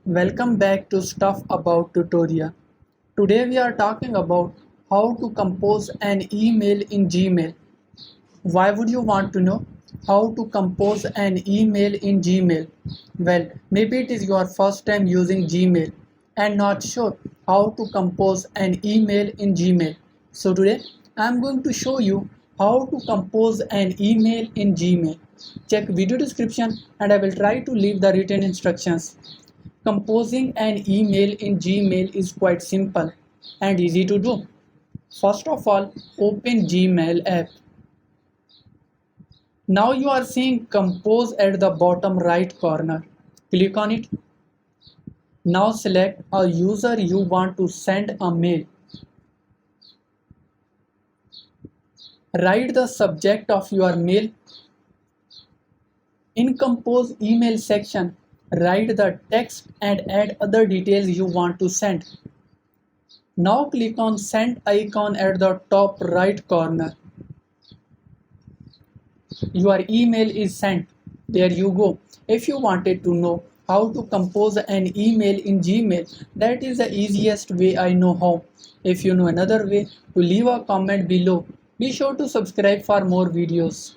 Welcome back to Stuff About Tutorial. Today we are talking about how to compose an email in Gmail. Why would you want to know how to compose an email in Gmail? Well, maybe it is your first time using Gmail and not sure how to compose an email in Gmail. So today I am going to show you how to compose an email in Gmail. Check video description and I will try to leave the written instructions. Composing an email in Gmail is quite simple and easy to do. First of all, open Gmail app. Now you are seeing compose at the bottom right corner. Click on it. Now select a user you want to send a mail. Write the subject of your mail. In compose email section, write the text and add other details you want to send. Now click on send icon at the top right corner. Your email is sent. There you go. If you wanted to know how to compose an email in Gmail, that is the easiest way I know how. If you know another way, to leave a comment below. Be sure to subscribe for more videos.